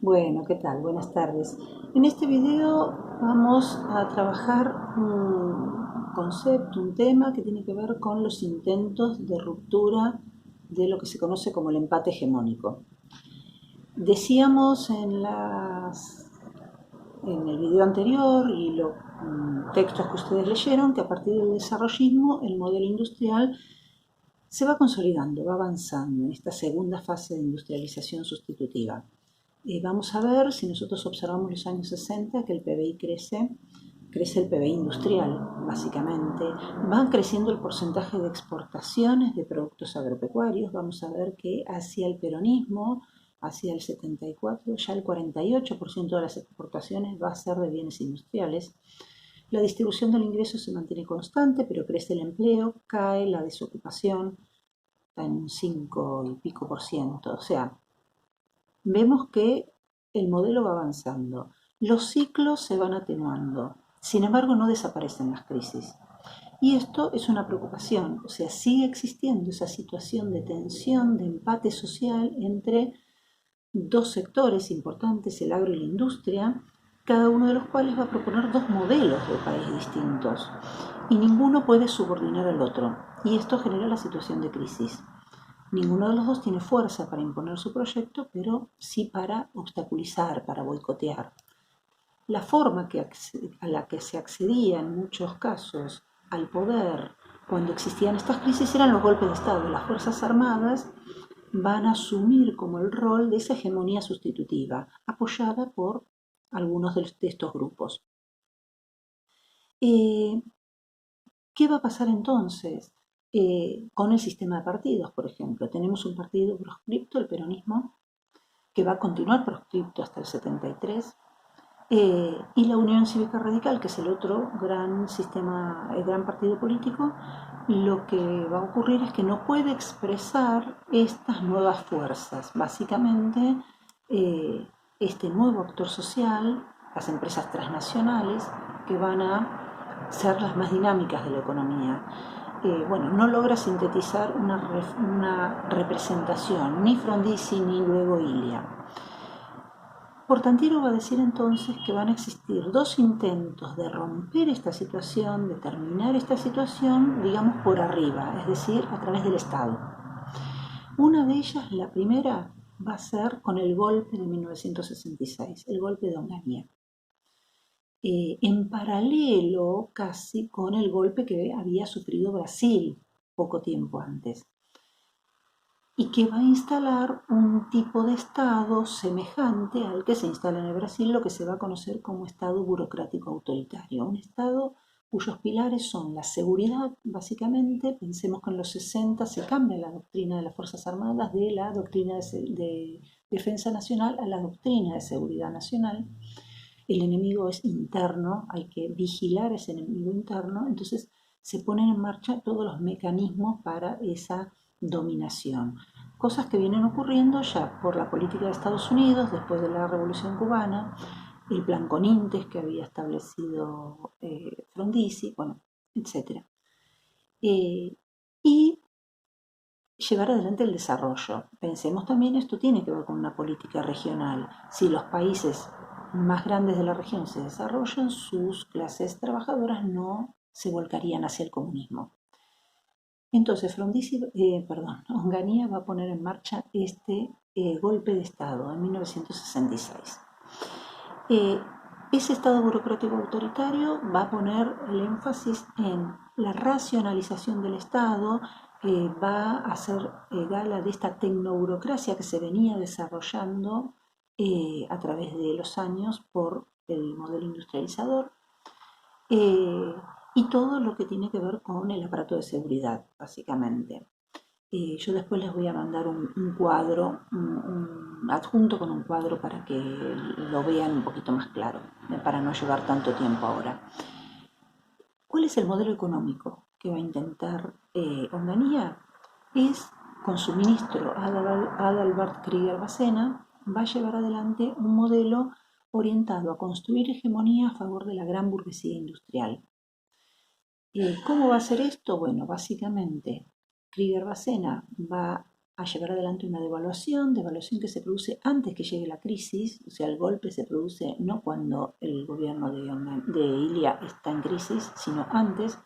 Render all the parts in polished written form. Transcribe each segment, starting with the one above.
Bueno, ¿qué tal? Buenas tardes. En este video vamos a trabajar un concepto, un tema que tiene que ver con los intentos de ruptura de lo que se conoce como el empate hegemónico. Decíamos en el video anterior y los textos que ustedes leyeron que a partir del desarrollismo el modelo industrial se va consolidando, va avanzando en esta segunda fase de industrialización sustitutiva. Vamos a ver, si nosotros observamos los años 60, que el PBI crece el PBI industrial, básicamente. Va creciendo el porcentaje de exportaciones de productos agropecuarios. Vamos a ver que hacia el peronismo, hacia el 74, ya el 48% de las exportaciones va a ser de bienes industriales. La distribución del ingreso se mantiene constante, pero crece el empleo, cae la desocupación, está en un 5 y pico por ciento. O sea, vemos que el modelo va avanzando, los ciclos se van atenuando, sin embargo no desaparecen las crisis. Y esto es una preocupación, o sea, sigue existiendo esa situación de tensión, de empate social entre dos sectores importantes, el agro y la industria, cada uno de los cuales va a proponer dos modelos de país distintos y ninguno puede subordinar al otro. Y esto genera la situación de crisis. Ninguno de los dos tiene fuerza para imponer su proyecto, pero sí para obstaculizar, para boicotear. La forma a la que se accedía en muchos casos al poder cuando existían estas crisis eran los golpes de Estado. Las Fuerzas Armadas van a asumir como el rol de esa hegemonía sustitutiva, apoyada por algunos de estos grupos. Eh, ¿Qué va a pasar entonces con el sistema de partidos, por ejemplo? Tenemos un partido proscripto, el peronismo, que va a continuar proscripto hasta el 73, y la Unión Cívica Radical, que es el otro gran sistema, el gran partido político, lo que va a ocurrir es que no puede expresar estas nuevas fuerzas. Básicamente, este nuevo actor social, las empresas transnacionales, que van a ser las más dinámicas de la economía. Bueno, no logra sintetizar una representación, ni Frondizi ni luego Ilia. Portantino va a decir entonces que van a existir dos intentos de romper esta situación, de terminar esta situación, digamos, por arriba, es decir, a través del Estado. Una de ellas, la primera, va a ser con el golpe de 1966, el golpe de Onganía. En paralelo casi con el golpe que había sufrido Brasil poco tiempo antes, y que va a instalar un tipo de Estado semejante al que se instala en el Brasil, lo que se va a conocer como Estado burocrático autoritario. Un Estado cuyos pilares son la seguridad, básicamente. Pensemos que en los 60 se cambia la doctrina de las Fuerzas Armadas de la doctrina de defensa nacional a la doctrina de seguridad nacional. El enemigo es interno, hay que vigilar ese enemigo interno, entonces se ponen en marcha todos los mecanismos para esa dominación. Cosas que vienen ocurriendo ya por la política de Estados Unidos después de la Revolución Cubana, el plan Conintes que había establecido Frondizi, bueno, etc. Y llevar adelante el desarrollo. Pensemos también, esto tiene que ver con una política regional. Si los países más grandes de la región se desarrollan, sus clases trabajadoras no se volcarían hacia el comunismo. Entonces, Onganía va a poner en marcha este golpe de Estado en 1966. Ese Estado burocrático autoritario va a poner el énfasis en la racionalización del Estado, va a hacer gala de esta tecnoburocracia que se venía desarrollando a través de los años por el modelo industrializador, eh, y todo lo que tiene que ver con el aparato de seguridad, básicamente. Yo después les voy a mandar un cuadro, adjunto con un cuadro para que lo vean un poquito más claro, para no llevar tanto tiempo ahora. ¿Cuál es el modelo económico que va a intentar Onganía? Es, con su ministro Adalbert Krieger Bacena, va a llevar adelante un modelo orientado a construir hegemonía a favor de la gran burguesía industrial. ¿Cómo va a ser esto? Bueno, básicamente Krieger Bacena va a llevar adelante una devaluación que se produce antes que llegue la crisis, o sea, el golpe se produce no cuando el gobierno de Ilia está en crisis, sino antes,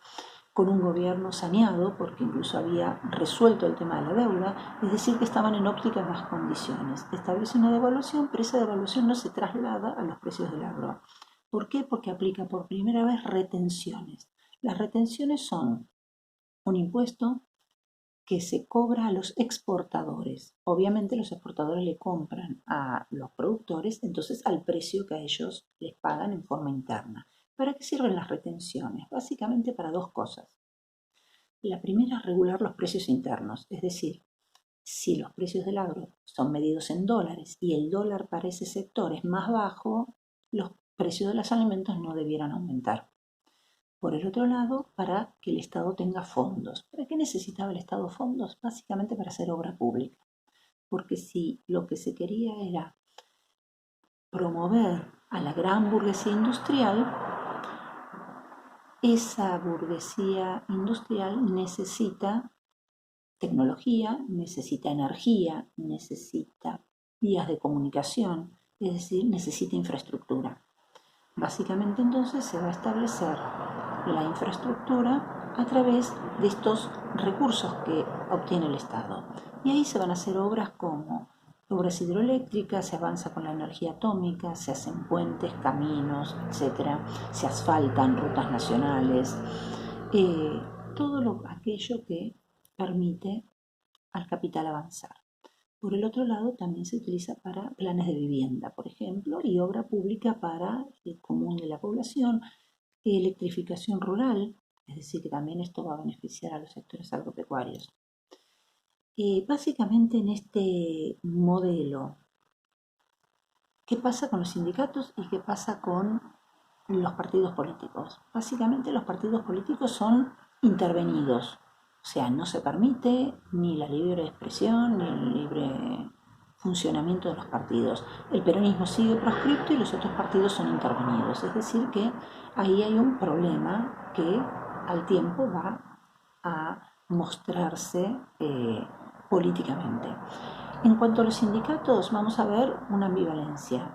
con un gobierno saneado, porque incluso había resuelto el tema de la deuda, es decir, que estaban en óptimas condiciones. Establece una devaluación, pero esa devaluación no se traslada a los precios del agro. ¿Por qué? Porque aplica por primera vez retenciones. Las retenciones son un impuesto que se cobra a los exportadores. Obviamente los exportadores le compran a los productores, entonces al precio que a ellos les pagan en forma interna. ¿Para qué sirven las retenciones? Básicamente para dos cosas. La primera es regular los precios internos, es decir, si los precios del agro son medidos en dólares y el dólar para ese sector es más bajo, los precios de los alimentos no debieran aumentar. Por el otro lado, para que el Estado tenga fondos. ¿Para qué necesitaba el Estado fondos? Básicamente para hacer obra pública. Porque si lo que se quería era promover a la gran burguesía industrial, esa burguesía industrial necesita tecnología, necesita energía, necesita vías de comunicación, es decir, necesita infraestructura. Básicamente entonces se va a establecer la infraestructura a través de estos recursos que obtiene el Estado. Y ahí se van a hacer obras como obras hidroeléctricas, se avanza con la energía atómica, se hacen puentes, caminos, etc. Se asfaltan rutas nacionales, todo aquello que permite al capital avanzar. Por el otro lado, también se utiliza para planes de vivienda, por ejemplo, y obra pública para el común de la población, electrificación rural, es decir, que también esto va a beneficiar a los sectores agropecuarios. Básicamente en este modelo, ¿qué pasa con los sindicatos y qué pasa con los partidos políticos? Básicamente los partidos políticos son intervenidos, o sea, no se permite ni la libre expresión ni el libre funcionamiento de los partidos. El peronismo sigue proscripto y los otros partidos son intervenidos, es decir que ahí hay un problema que al tiempo va a mostrarse políticamente. En cuanto a los sindicatos, vamos a ver una ambivalencia.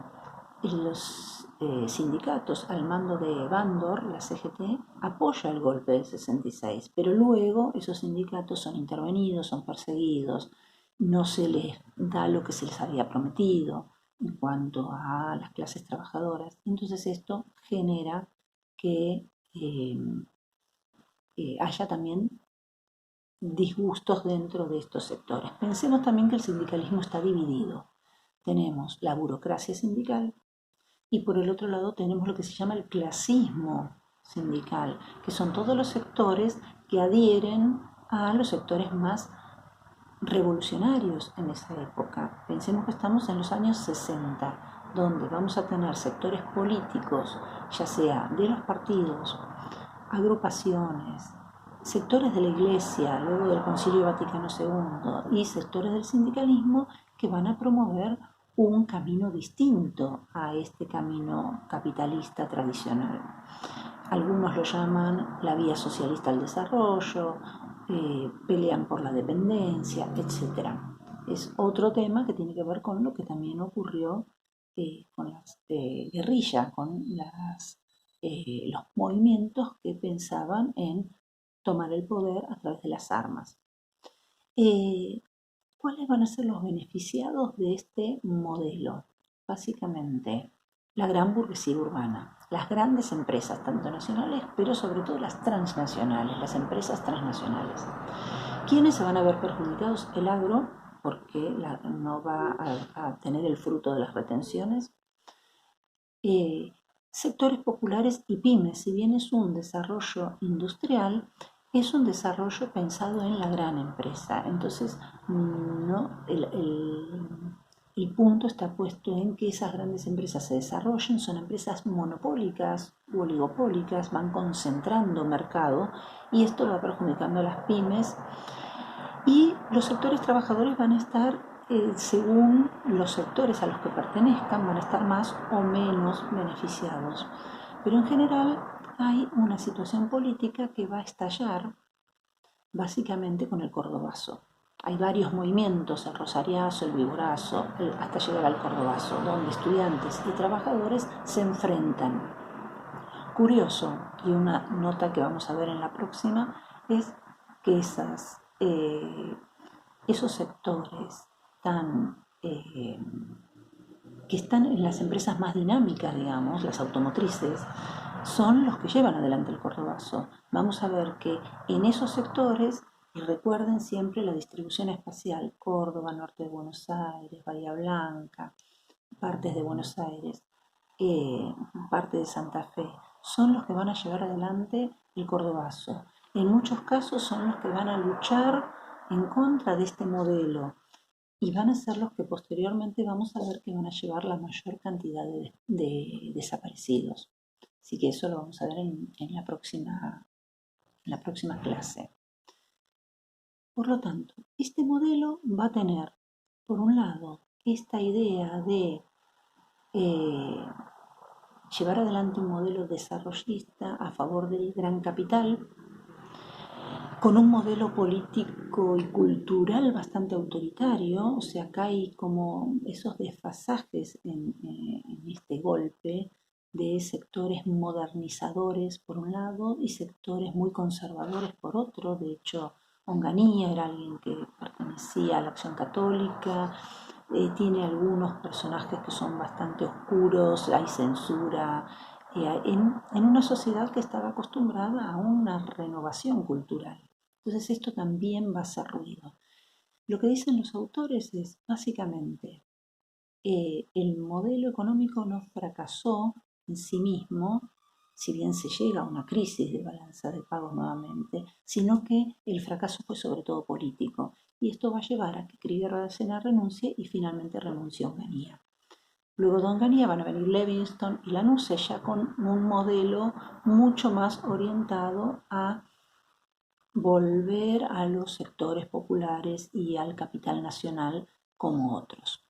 Los sindicatos al mando de Bandor, la CGT, apoya el golpe del 66, pero luego esos sindicatos son intervenidos, son perseguidos, no se les da lo que se les había prometido en cuanto a las clases trabajadoras. Entonces esto genera que haya también disgustos dentro de estos sectores. Pensemos también que el sindicalismo está dividido. Tenemos la burocracia sindical y por el otro lado tenemos lo que se llama el clasismo sindical, que son todos los sectores que adhieren a los sectores más revolucionarios en esa época. Pensemos que estamos en los años 60, donde vamos a tener sectores políticos, ya sea de los partidos, agrupaciones, sectores de la Iglesia, luego del Concilio Vaticano II, y sectores del sindicalismo que van a promover un camino distinto a este camino capitalista tradicional. Algunos lo llaman la vía socialista al desarrollo, pelean por la dependencia, etc. Es otro tema que tiene que ver con lo que también ocurrió con las guerrillas, con los movimientos que pensaban en tomar el poder a través de las armas. ¿Cuáles van a ser los beneficiados de este modelo? Básicamente, la gran burguesía urbana, las grandes empresas, tanto nacionales, pero sobre todo las transnacionales, las empresas transnacionales. ¿Quiénes se van a ver perjudicados? El agro, porque no va a tener el fruto de las retenciones. Sectores populares y pymes, si bien es un desarrollo industrial, es un desarrollo pensado en la gran empresa. Entonces, no, el punto está puesto en que esas grandes empresas se desarrollen, son empresas monopólicas u oligopólicas, van concentrando mercado y esto va perjudicando a las pymes y los sectores trabajadores van a estar según los sectores a los que pertenezcan, van a estar más o menos beneficiados. Pero en general hay una situación política que va a estallar básicamente con el cordobazo. Hay varios movimientos, el rosariazo, el viborazo, hasta llegar al cordobazo, donde estudiantes y trabajadores se enfrentan. Curioso, y una nota que vamos a ver en la próxima, es que esos sectores que están en las empresas más dinámicas, digamos, las automotrices, son los que llevan adelante el cordobazo. Vamos a ver que en esos sectores, y recuerden siempre la distribución espacial, Córdoba, norte de Buenos Aires, Bahía Blanca, partes de Buenos Aires, eh, parte de Santa Fe, son los que van a llevar adelante el cordobazo. En muchos casos son los que van a luchar en contra de este modelo y van a ser los que posteriormente vamos a ver que van a llevar la mayor cantidad de desaparecidos. Así que eso lo vamos a ver en la próxima clase. Por lo tanto, este modelo va a tener, por un lado, esta idea de eh, llevar adelante un modelo desarrollista a favor del gran capital, con un modelo político y cultural bastante autoritario. O sea, acá hay como esos desfasajes en este golpe de sectores modernizadores por un lado y sectores muy conservadores por otro. De hecho, Onganía era alguien que pertenecía a la Acción Católica, tiene algunos personajes que son bastante oscuros, hay censura, en una sociedad que estaba acostumbrada a una renovación cultural. Entonces esto también va a hacer ruido. Lo que dicen los autores es, básicamente, el modelo económico no fracasó en sí mismo, si bien se llega a una crisis de balanza de pagos nuevamente, sino que el fracaso fue sobre todo político. Y esto va a llevar a que Krieger Bárcena renuncie y finalmente renunció Onganía. Luego de Onganía van a venir Levingston y Lanusse ya con un modelo mucho más orientado a volver a los sectores populares y al capital nacional como otros.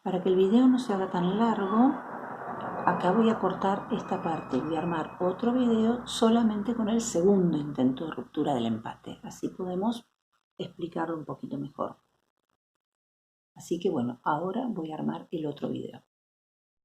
Para que el video no se haga tan largo, acá voy a cortar esta parte y voy a armar otro video solamente con el segundo intento de ruptura del empate. Así podemos explicarlo un poquito mejor. Así que bueno, ahora voy a armar el otro video.